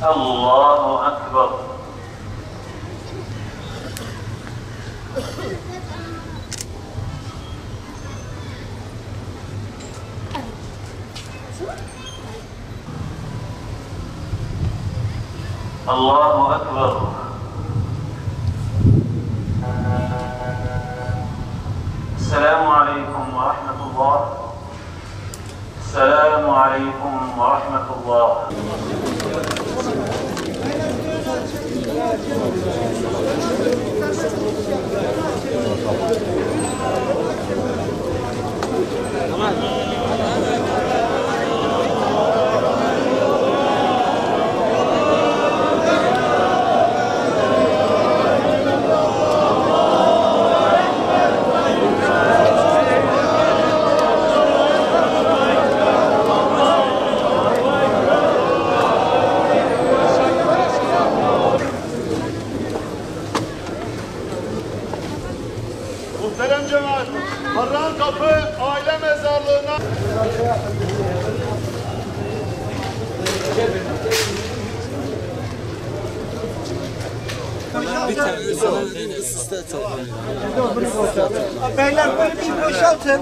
الله أكبر. الله أكبر. السلام عليكم ورحمة الله. السلام عليكم ورحمة الله. Muhterem cemaat, Harran Kapı Aile Mezarlığı'na bir tane sana ıssızda atalım. Beyler böyle bir boşaltın.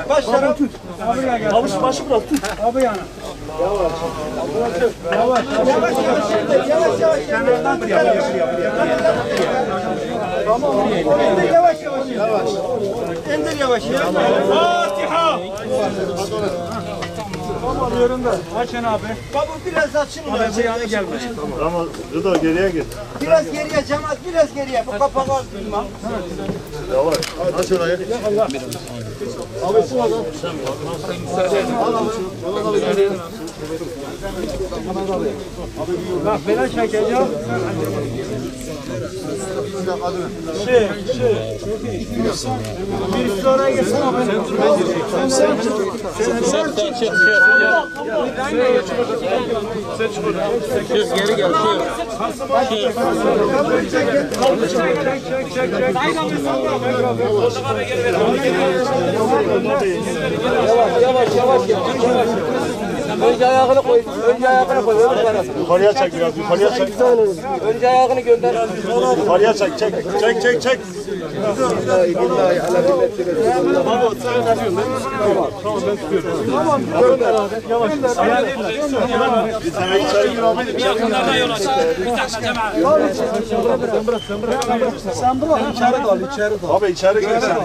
Baş taraf tut. Abi gel. Başı bırak tut. Abi yana. Yavaş. Yavaş. Yavaş. Kenardan Tamam. Yavaş. İndir yavaş. Fatiha. Tamam alıyorum da. Açın abi. Baba biraz açın. Abi yana gelme. Tamam. Rıda geriye git. Biraz geriye cemaat, biraz geriye. Bu kapağı açma. Yavaş. Aç orayı. Abi su al. Bak ben çekeceğim. Bir sonra gelsin abi. Sen Geri gel. Yavaş. Önce ayağını koy. Yukarıya çek biraz. Yukarıya çek. Önce ayağını gönder. Yukarıya çek. Çek. Tamam. Gönder abi. Yavaş. Bir tane içeri gir abi. Sen bırak. İçeri dal. Abi içeri gir sen.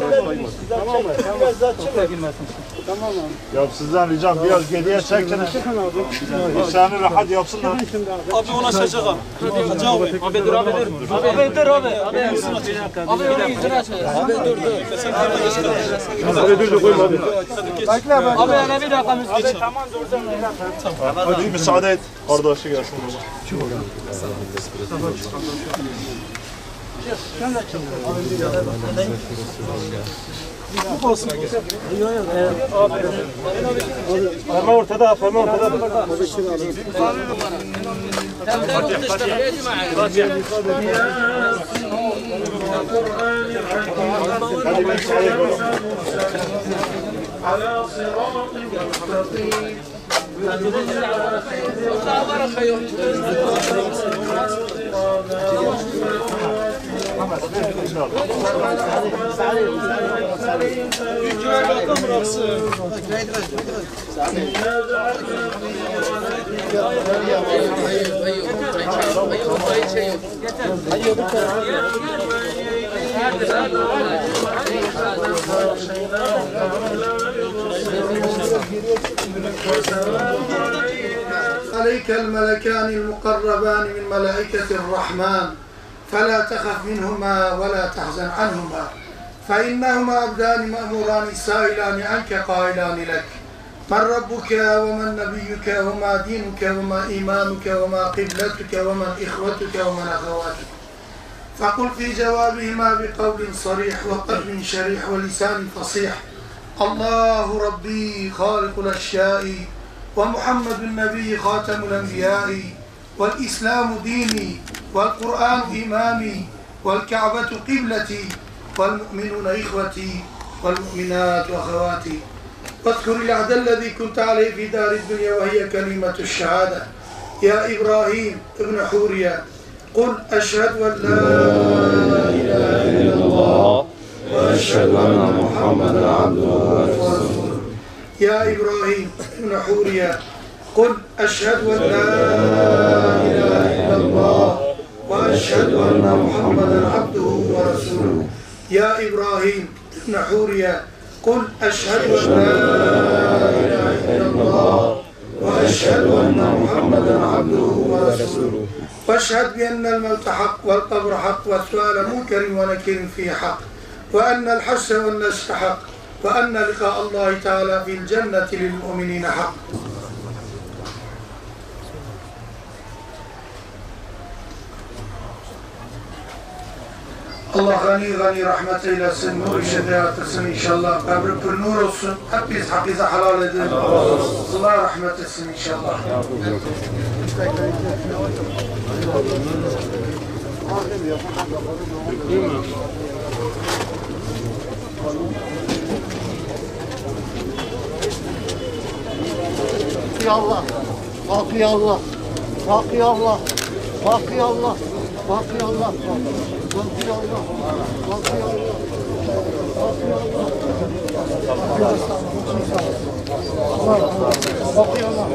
Tamam mı? Biraz daha çık. Tamam abi. Ya sizden ricam biraz geriye çekin. İşlerini rahat yapsınlar. Abi ulaşacak abi. Abi dur abi. Abi öyle yüzünü aç. Abi dur. Abi dur koyma abi. Bekle abi. Abi hele bir dakika müzik geç. Tamam dur. Hadi müsaade et. Kardeşi gelsin baba. Parma ortada. على صراط مستقيم. عليك الملكان المقربان من ملائكة الرحمن فلا تخف منهما ولا تحزن عنهما فإنهما عبدان مأموران سائلان عنك قائلان لك من ربك ومن نبيك وما دينك وما إيمانك وما قبلتك ومن إخوتك ومن أخواتك فقل في جوابهما بقول صريح وقلب شريح ولسان فصيح الله ربي خالق الأشياء ومحمد النبي خاتم الأنبياء والإسلام ديني والقرآن إمامي والكعبة قبلتي والمؤمنون إخوتي والمؤمنات أخواتي واذكر العهد الذي كنت عليه في دار الدنيا وهي كلمة الشهادة. يا إبراهيم ابن حورية قل أشهد أن لا إله إلا الله وأشهد أن محمدا عبده ورسوله. يا إبراهيم ابن حورية قل أشهد أن لا إله إلا الله وأشهد أن محمدا عبده ورسوله. يا إبراهيم ابن حورية قل أشهد أن لا إله إلا الله وأشهد أن محمدا عبده ورسوله. واشهد بأن الموت حق والقبر حق والسؤال منكر ونكير فيه حق وأن الحشر والنشر حق وأن لقاء الله تعالى في الجنة للمؤمنين حق. Allah gani gani rahmet eylesin, nur şefaat etsin inşallah. Kabri pür nur olsun, hepimiz hakkınızı helal edin. Allah rahmet etsin inşallah. Ya Allah, Hakkı ya Allah, Hakkı ya Allah, Hakkı ya Allah, Hakkı ya Allah, Hakkı ya Allah, Hakkı ya Allah. Hakkı ya Allah.